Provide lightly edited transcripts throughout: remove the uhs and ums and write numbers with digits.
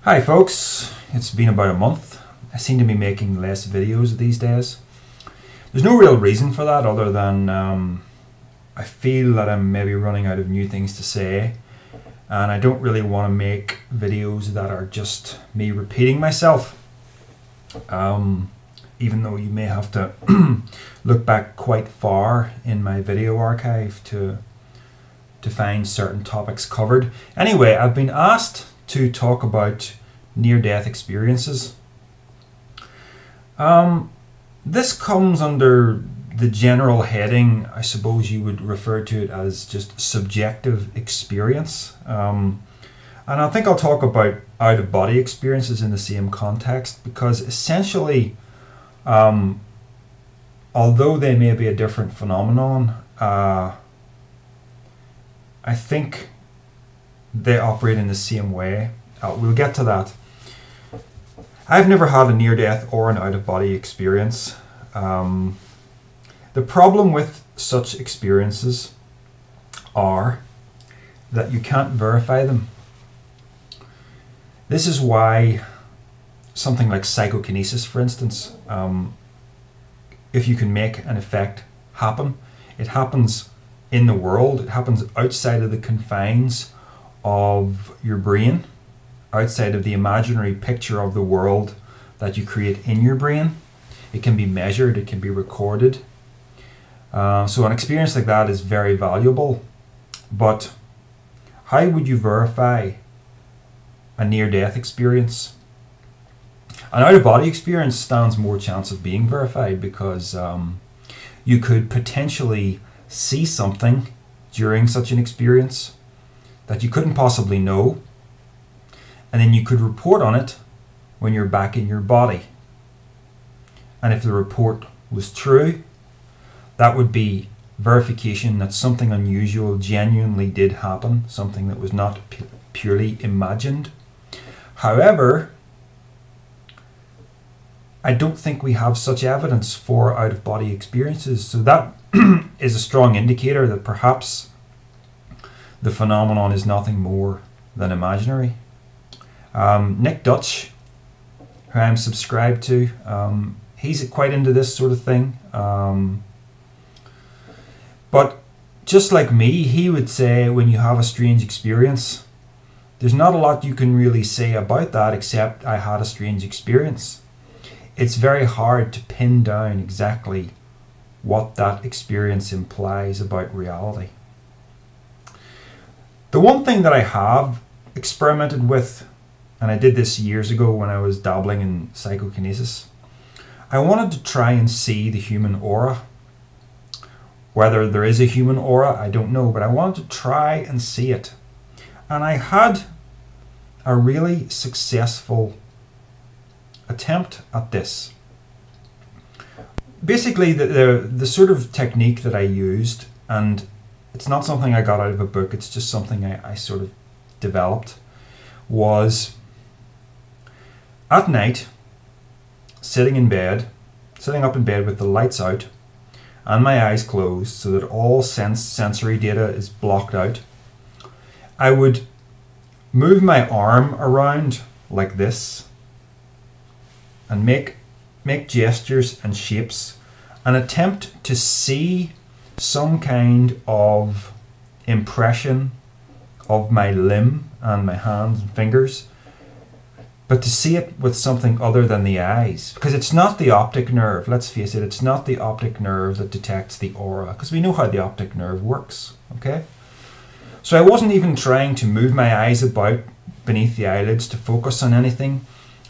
Hi folks, it's been about a month. I seem to be making less videos these days. There's no real reason for that other than I feel that I'm maybe running out of new things to say, and I don't really want to make videos that are just me repeating myself. Even though you may have to look back quite far in my video archive to find certain topics covered. Anyway, I've been asked to talk about near-death experiences. This comes under the general heading, I suppose you would refer to it as just subjective experience. And I think I'll talk about out-of-body experiences in the same context, because essentially, although they may be a different phenomenon, I think they operate in the same way. We'll get to that. I've never had a near-death or an out-of-body experience. The problem with such experiences are that you can't verify them. This is why something like psychokinesis, for instance, if you can make an effect happen, it happens in the world, it happens outside of the confines of your brain, outside of the imaginary picture of the world that you create in your brain. It can be measured, it can be recorded. So an experience like that is very valuable. But how would you verify a near-death experience? An out-of-body experience stands more chance of being verified, because you could potentially see something during such an experience that you couldn't possibly know, and then you could report on it when you're back in your body. And if the report was true, that would be verification that something unusual genuinely did happen, something that was not purely imagined. However, I don't think we have such evidence for out-of-body experiences, so that is a strong indicator that perhaps the phenomenon is nothing more than imaginary. Nick Dutch, who I'm subscribed to, he's quite into this sort of thing. But just like me, he would say when you have a strange experience, there's not a lot you can really say about that except I had a strange experience. It's very hard to pin down exactly what that experience implies about reality. The one thing that I have experimented with, and I did this years ago when I was dabbling in psychokinesis, I wanted to try and see the human aura. Whether there is a human aura, I don't know, but I wanted to try and see it. And I had a really successful attempt at this. Basically, the sort of technique that I used, and it's not something I got out of a book, it's just something I sort of developed, was at night, sitting up in bed with the lights out and my eyes closed so that all sensory data is blocked out, I would move my arm around like this and make gestures and shapes and attempt to see some kind of impression of my limb and my hands and fingers, but to see it with something other than the eyes, because it's not the optic nerve. Let's face it, it's not the optic nerve that detects the aura, because we know how the optic nerve works, okay? So I wasn't even trying to move my eyes about beneath the eyelids to focus on anything.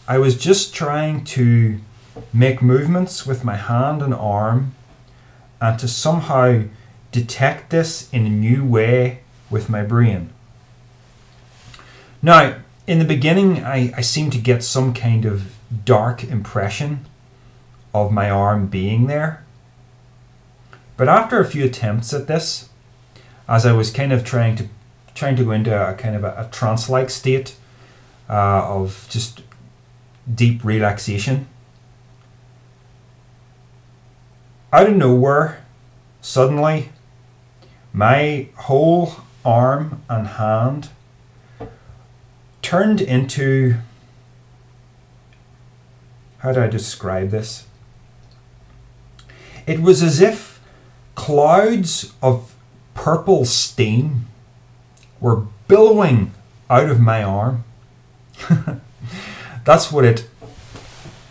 I was just trying to make movements with my hand and arm and to somehow detect this in a new way with my brain. Now, in the beginning, I seemed to get some kind of dark impression of my arm being there. But after a few attempts at this, as I was kind of trying to go into a kind of a trance-like state of just deep relaxation, out of nowhere, suddenly, my whole arm and hand turned into how do I describe this? It was as if clouds of purple steam were billowing out of my arm. That's what it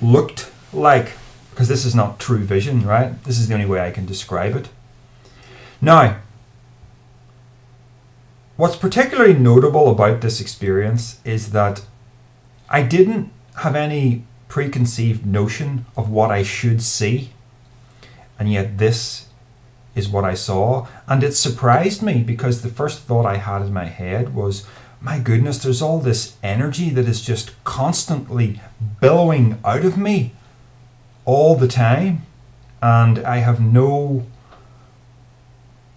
looked like, because this is not true vision, right? This is the only way I can describe it. Now, what's particularly notable about this experience is that I didn't have any preconceived notion of what I should see, and yet this is what I saw. And it surprised me, because the first thought I had in my head was, my goodness, there's all this energy that is just constantly billowing out of me all the time, and I have no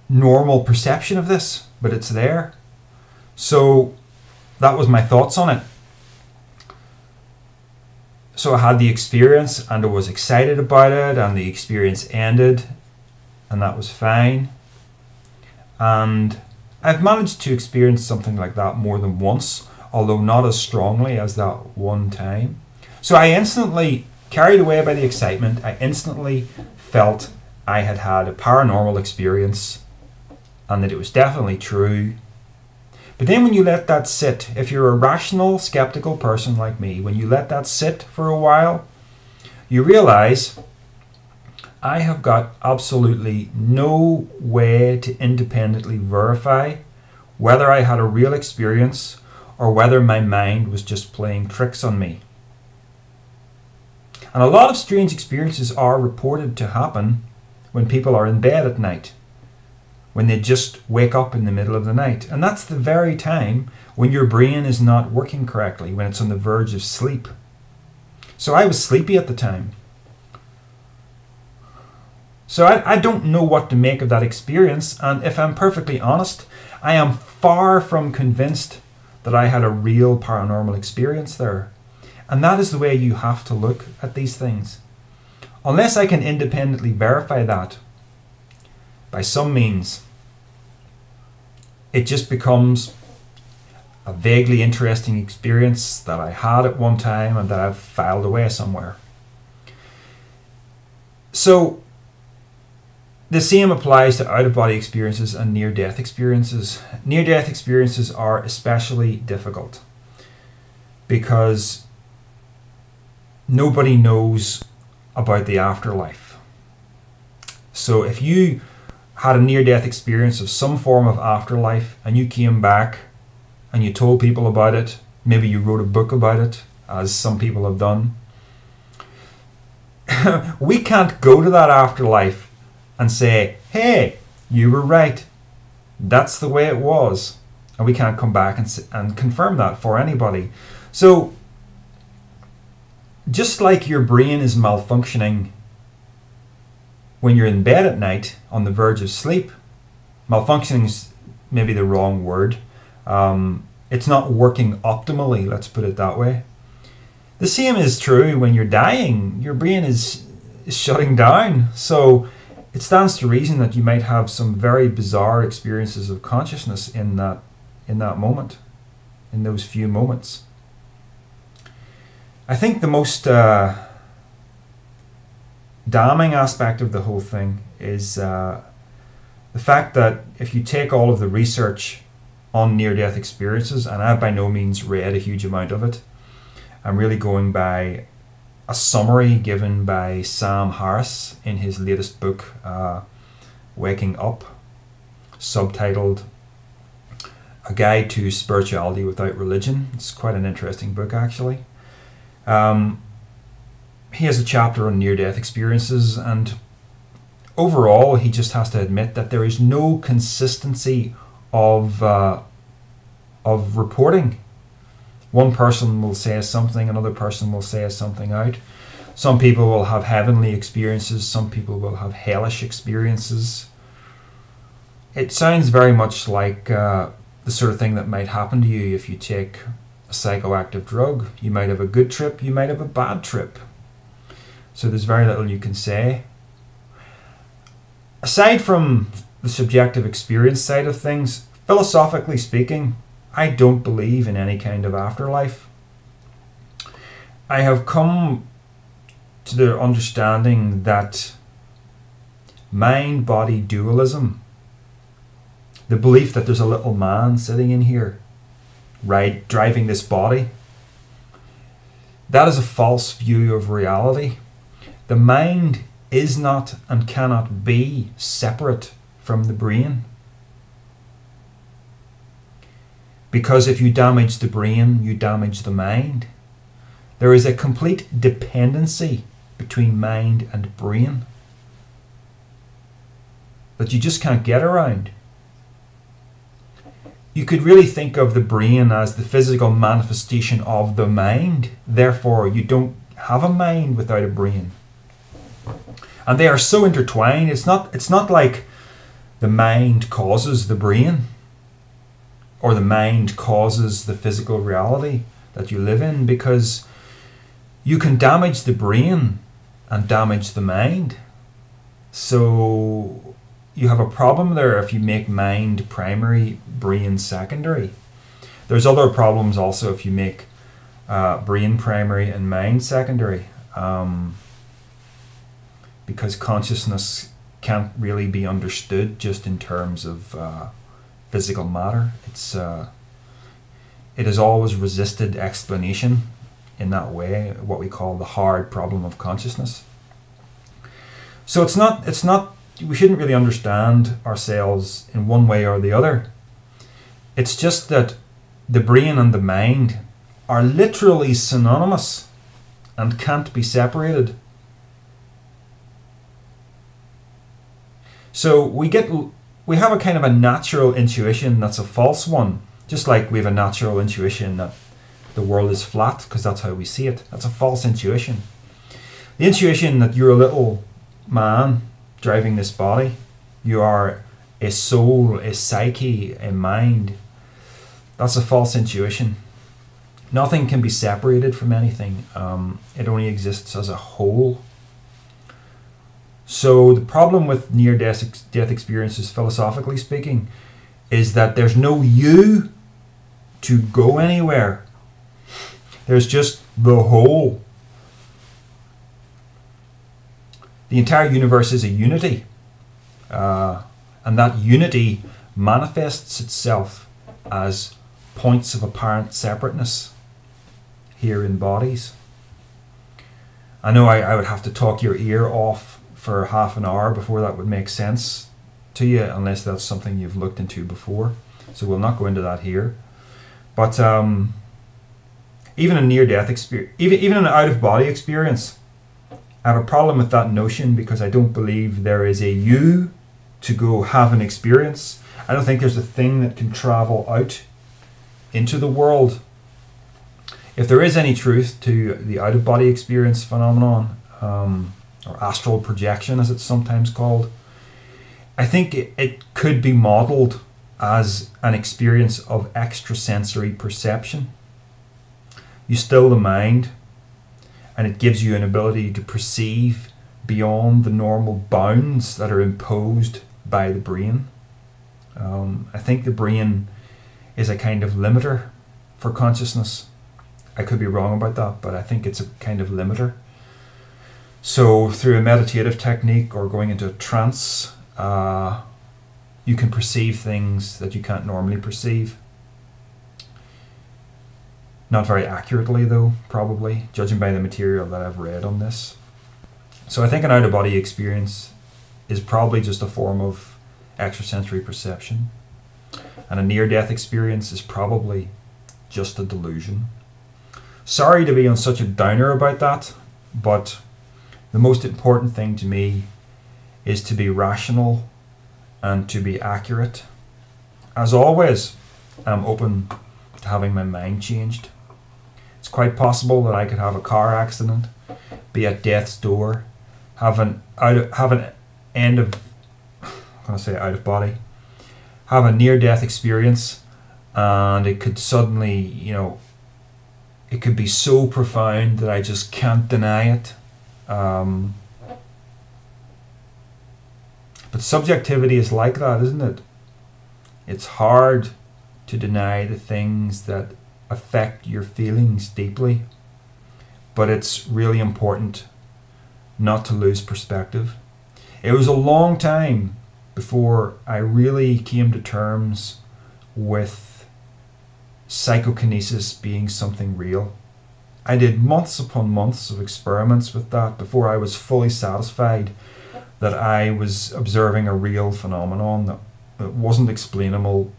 normal perception of this, but it's there. So that was my thoughts on it. So I had the experience, and I was excited about it, and the experience ended, and that was fine. And I've managed to experience something like that more than once, although not as strongly as that one time. So I instantly, carried away by the excitement, I instantly felt I had had a paranormal experience and that it was definitely true. But then when you let that sit, if you're a rational, skeptical person like me, when you let that sit for a while, you realize I have got absolutely no way to independently verify whether I had a real experience or whether my mind was just playing tricks on me. And a lot of strange experiences are reported to happen when people are in bed at night, when they just wake up in the middle of the night. And that's the very time when your brain is not working correctly, when it's on the verge of sleep. So I was sleepy at the time. So I don't know what to make of that experience, and if I'm perfectly honest, I am far from convinced that I had a real paranormal experience there. And that is the way you have to look at these things. Unless I can independently verify that by some means, it just becomes a vaguely interesting experience that I had at one time and that I've filed away somewhere. So the same applies to out-of-body experiences and near-death experiences. Near-death experiences are especially difficult because nobody knows about the afterlife. So if you had a near-death experience of some form of afterlife and you came back and you told people about it, maybe you wrote a book about it, as some people have done, we can't go to that afterlife and say, hey, you were right, that's the way it was. And we can't come back and confirm that for anybody. So just like your brain is malfunctioning when you're in bed at night on the verge of sleep, malfunctioning is maybe the wrong word. It's not working optimally, let's put it that way. The same is true when you're dying. Your brain is shutting down. So it stands to reason that you might have some very bizarre experiences of consciousness in that moment, in those few moments. I think the most damning aspect of the whole thing is the fact that if you take all of the research on near-death experiences, and I've by no means read a huge amount of it, I'm really going by a summary given by Sam Harris in his latest book, Waking Up, subtitled A Guide to Spirituality Without Religion. It's quite an interesting book, actually. He has a chapter on near-death experiences, and overall he just has to admit that there is no consistency of reporting. One person will say something, another person will say something out. Some people will have heavenly experiences, some people will have hellish experiences. It sounds very much like the sort of thing that might happen to you if you take a psychoactive drug. You might have a good trip, you might have a bad trip. So there's very little you can say. Aside from the subjective experience side of things, philosophically speaking, I don't believe in any kind of afterlife. I have come to the understanding that mind-body dualism, the belief that there's a little man sitting in here, right, driving this body, that is a false view of reality. The mind is not and cannot be separate from the brain. Because if you damage the brain, you damage the mind. There is a complete dependency between mind and brain that you just can't get around. You could really think of the brain as the physical manifestation of the mind. Therefore, you don't have a mind without a brain. And they are so intertwined. It's not like the mind causes the brain, or the mind causes the physical reality that you live in, because you can damage the brain and damage the mind. So you have a problem there if you make mind primary, brain secondary. There's other problems also if you make brain primary and mind secondary, because consciousness can't really be understood just in terms of physical matter. It has always resisted explanation in that way, what we call the hard problem of consciousness. So it's not we shouldn't really understand ourselves in one way or the other. It's just that the brain and the mind are literally synonymous and can't be separated. So we have a kind of a natural intuition that's a false one, just like we have a natural intuition that the world is flat, because that's how we see it. That's a false intuition. The intuition that you're a little man driving this body, you are a soul, a psyche, a mind, that's a false intuition. Nothing can be separated from anything. It only exists as a whole. So the problem with near-death experiences, philosophically speaking, is that there's no you to go anywhere. There's just the whole. The entire universe is a unity. And that unity manifests itself as points of apparent separateness here in bodies. I know I would have to talk your ear off for half an hour before that would make sense to you, unless that's something you've looked into before. So we'll not go into that here. But even a near-death experience, even an out-of-body experience, I have a problem with that notion, because I don't believe there is a you to go have an experience. I don't think there's a thing that can travel out into the world. If there is any truth to the out-of-body experience phenomenon, or astral projection as it's sometimes called, I think it could be modeled as an experience of extrasensory perception. You still the mind, and it gives you an ability to perceive beyond the normal bounds that are imposed by the brain. I think the brain is a kind of limiter for consciousness. I could be wrong about that, but I think it's a kind of limiter. So through a meditative technique or going into a trance, you can perceive things that you can't normally perceive. Not very accurately though, probably, judging by the material that I've read on this. So I think an out-of-body experience is probably just a form of extrasensory perception. And a near-death experience is probably just a delusion. Sorry to be on such a downer about that, but the most important thing to me is to be rational and to be accurate. As always, I'm open to having my mind changed. It's quite possible that I could have a car accident, be at death's door, have a near-death experience, and it could suddenly, it could be so profound that I just can't deny it. But subjectivity is like that, isn't it? It's hard to deny the things that affect your feelings deeply, but it's really important not to lose perspective. It was a long time before I really came to terms with psychokinesis being something real. I did months upon months of experiments with that before I was fully satisfied that I was observing a real phenomenon that wasn't explainable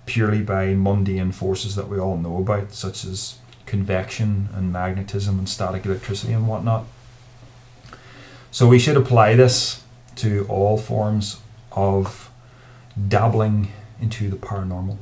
purely by mundane forces that we all know about, such as convection and magnetism and static electricity and whatnot. So we should apply this to all forms of dabbling into the paranormal.